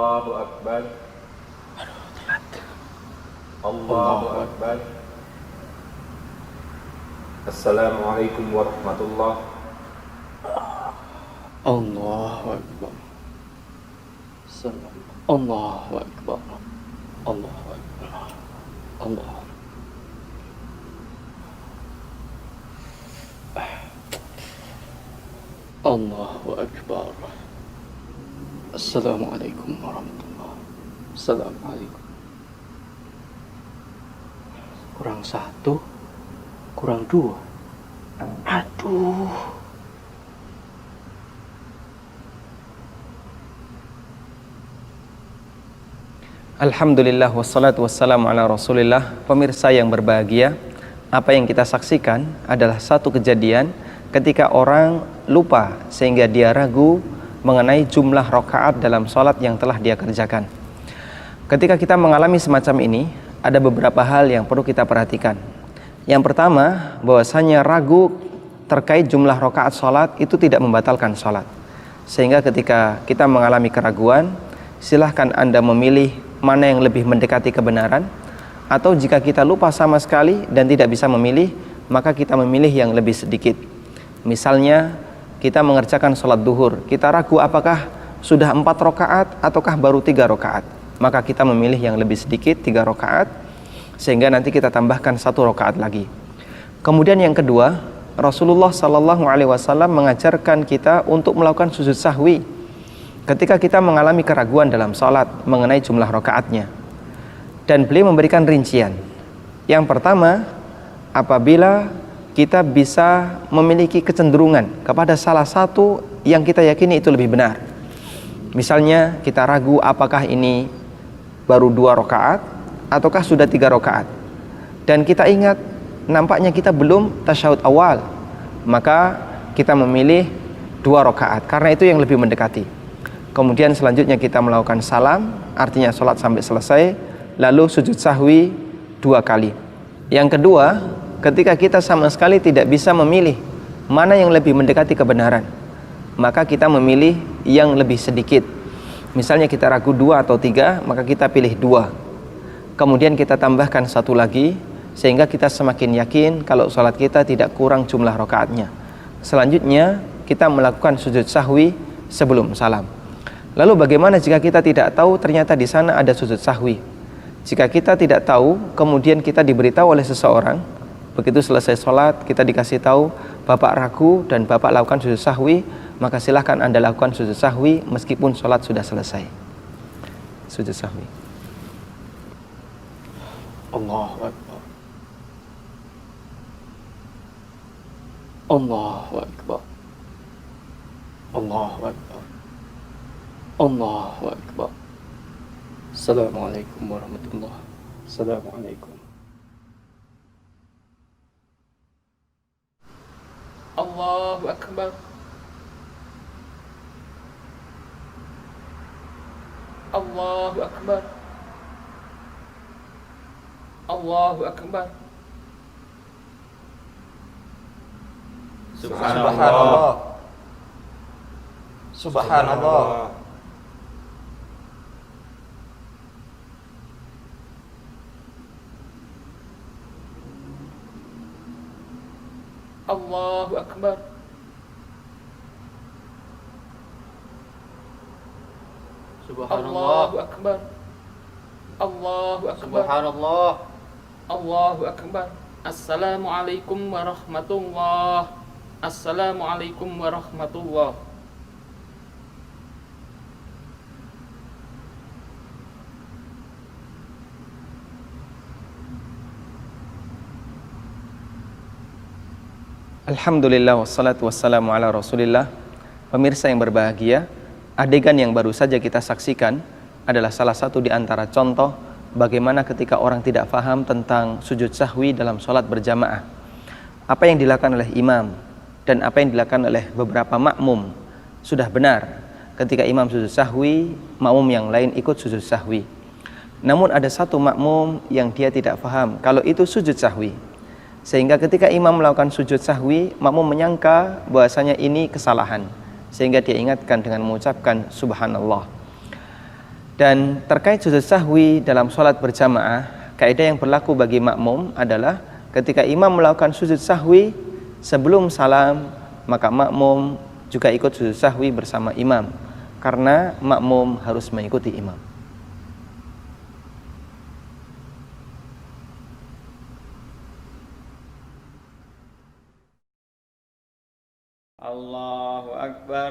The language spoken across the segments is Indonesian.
Allahu Akbar. Allahu Akbar. Assalamualaikum warahmatullahi. Allahu Akbar. Allahu Akbar. Allahu Akbar. Allah. Allahu Akbar. Assalamualaikum warahmatullahi. Assalamualaikum. Kurang satu, kurang dua. Aduh. Alhamdulillah wassalatu wassalamu ala rasulillah. Pemirsa yang berbahagia, apa yang kita saksikan adalah satu kejadian ketika orang lupa sehingga dia ragu mengenai jumlah rakaat dalam sholat yang telah dia kerjakan. Ketika kita mengalami semacam ini, ada beberapa hal yang perlu kita perhatikan. Yang pertama, bahwasanya ragu terkait jumlah rakaat sholat itu tidak membatalkan sholat. Sehingga ketika kita mengalami keraguan, silahkan Anda memilih mana yang lebih mendekati kebenaran, atau jika kita lupa sama sekali dan tidak bisa memilih, maka kita memilih yang lebih sedikit. Misalnya kita mengerjakan sholat duhur, kita ragu apakah sudah 4 rakaat ataukah baru 3 rakaat, maka kita memilih yang lebih sedikit 3 rakaat, sehingga nanti kita tambahkan 1 rakaat lagi. Kemudian yang kedua, Rasulullah SAW mengajarkan kita untuk melakukan sujud sahwi ketika kita mengalami keraguan dalam sholat mengenai jumlah rakaatnya. Dan beliau memberikan rincian. Yang pertama, apabila kita bisa memiliki kecenderungan kepada salah satu yang kita yakini itu lebih benar. Misalnya kita ragu apakah ini baru 2 rakaat ataukah sudah 3 rakaat. Dan kita ingat nampaknya kita belum tasyahud awal, maka kita memilih 2 rakaat karena itu yang lebih mendekati. Kemudian selanjutnya kita melakukan salam, artinya sholat sampai selesai, lalu sujud sahwi 2 kali. Yang kedua, ketika kita sama sekali tidak bisa memilih mana yang lebih mendekati kebenaran, maka kita memilih yang lebih sedikit. Misalnya kita ragu 2 atau 3, maka kita pilih 2. Kemudian kita tambahkan 1 lagi, sehingga kita semakin yakin kalau sholat kita tidak kurang jumlah rakaatnya. Selanjutnya kita melakukan sujud sahwi sebelum salam. Lalu bagaimana jika kita tidak tahu ternyata di sana ada sujud sahwi? Jika kita tidak tahu, kemudian kita diberitahu oleh seseorang, begitu selesai sholat kita dikasih tahu Bapak ragu dan Bapak lakukan sujud sahwi, maka silahkan Anda lakukan sujud sahwi meskipun sholat sudah selesai. Sujud sahwi. Allahu Akbar. Allahu Akbar. Allahu Akbar. Allahu Akbar. Assalamualaikum warahmatullahi wabarakatuh. Assalamualaikum. Allahu Akbar. Allahu Akbar. Allahu Akbar. Subhanallah. Subhanallah. Allahu Akbar. Allahu Akbar. Allahu Akbar. Subhanallah. Allahu Akbar. Assalamualaikum warahmatullahi. Assalamualaikum warahmatullahi. Alhamdulillah wassalatu wassalamu ala rasulillah. Pemirsa yang berbahagia, adegan yang baru saja kita saksikan adalah salah satu di antara contoh bagaimana ketika orang tidak faham tentang sujud sahwi dalam sholat berjamaah. Apa yang dilakukan oleh imam dan apa yang dilakukan oleh beberapa makmum sudah benar. Ketika imam sujud sahwi, makmum yang lain ikut sujud sahwi. Namun ada satu makmum yang dia tidak faham kalau itu sujud sahwi. Sehingga ketika imam melakukan sujud sahwi, makmum menyangka bahwasanya ini kesalahan, sehingga dia ingatkan dengan mengucapkan subhanallah. Dan terkait sujud sahwi dalam sholat berjamaah, kaidah yang berlaku bagi makmum adalah ketika imam melakukan sujud sahwi sebelum salam, maka makmum juga ikut sujud sahwi bersama imam, karena makmum harus mengikuti imam. Allahu Akbar.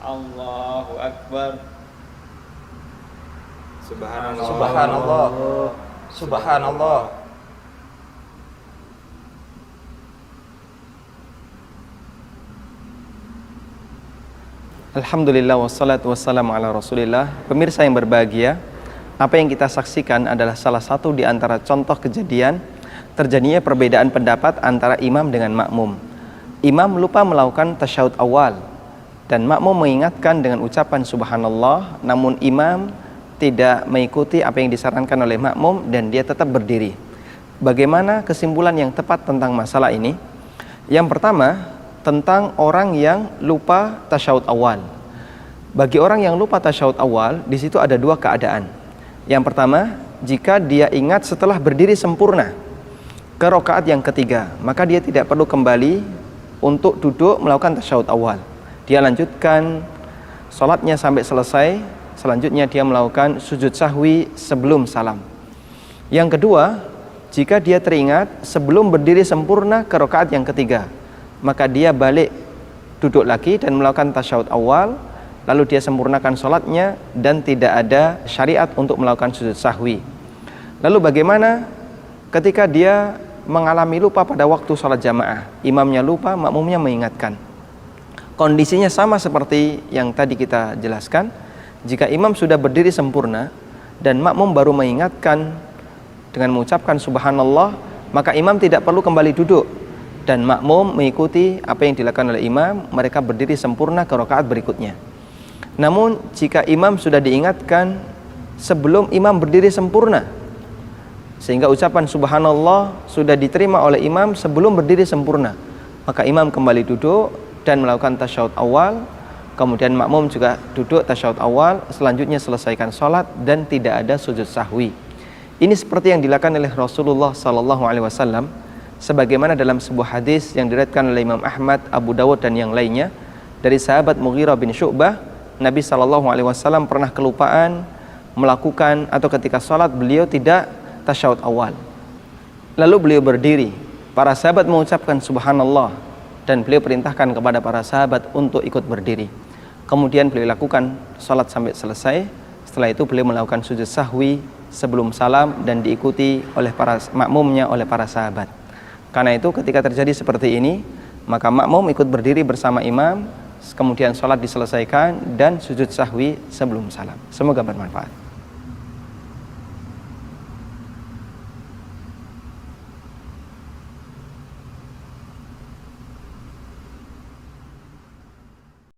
Allahu Akbar. Subhanallah. Subhanallah. Subhanallah. Alhamdulillah wassalatu wassalamu ala Rasulillah. Pemirsa yang berbahagia, apa yang kita saksikan adalah salah satu di antara contoh kejadian terjadinya perbedaan pendapat antara imam dengan makmum. Imam lupa melakukan tasyahud awal dan makmum mengingatkan dengan ucapan subhanallah, namun imam tidak mengikuti apa yang disarankan oleh makmum dan dia tetap berdiri. Bagaimana kesimpulan yang tepat tentang masalah ini? Yang pertama, tentang orang yang lupa tasyahud awal. Bagi orang yang lupa tasyahud awal, di situ ada dua keadaan. Yang pertama, jika dia ingat setelah berdiri sempurna ke rakaat yang ketiga, maka dia tidak perlu kembali untuk duduk melakukan tasyahud awal. Dia lanjutkan sholatnya sampai selesai. Selanjutnya dia melakukan sujud sahwi sebelum salam. Yang kedua, jika dia teringat sebelum berdiri sempurna ke rakaat yang ketiga, maka dia balik duduk lagi dan melakukan tasyahud awal, lalu dia sempurnakan sholatnya dan tidak ada syariat untuk melakukan sujud sahwi. Lalu bagaimana ketika dia mengalami lupa pada waktu sholat jamaah, imamnya lupa, makmumnya mengingatkan? Kondisinya sama seperti yang tadi kita jelaskan. Jika imam sudah berdiri sempurna dan makmum baru mengingatkan dengan mengucapkan subhanallah, maka imam tidak perlu kembali duduk dan makmum mengikuti apa yang dilakukan oleh imam, mereka berdiri sempurna ke rakaat berikutnya. Namun jika imam sudah diingatkan sebelum imam berdiri sempurna, sehingga ucapan subhanallah sudah diterima oleh imam sebelum berdiri sempurna, maka imam kembali duduk dan melakukan tasyahud awal, kemudian makmum juga duduk tasyahud awal, selanjutnya selesaikan sholat dan tidak ada sujud sahwi. Ini seperti yang dilakukan oleh Rasulullah SAW, sebagaimana dalam sebuah hadis yang diriwayatkan oleh Imam Ahmad, Abu Dawud dan yang lainnya dari sahabat Mughirah bin Syu'bah. Nabi SAW pernah kelupaan melakukan atau ketika sholat beliau tidak tasyahud awal, lalu beliau berdiri. Para sahabat mengucapkan subhanallah dan beliau perintahkan kepada para sahabat untuk ikut berdiri. Kemudian beliau lakukan sholat sampai selesai. Setelah itu beliau melakukan sujud sahwi sebelum salam dan diikuti oleh para makmumnya, oleh para sahabat. Karena itu ketika terjadi seperti ini, maka makmum ikut berdiri bersama imam, kemudian sholat diselesaikan dan sujud sahwi sebelum salam. Semoga bermanfaat.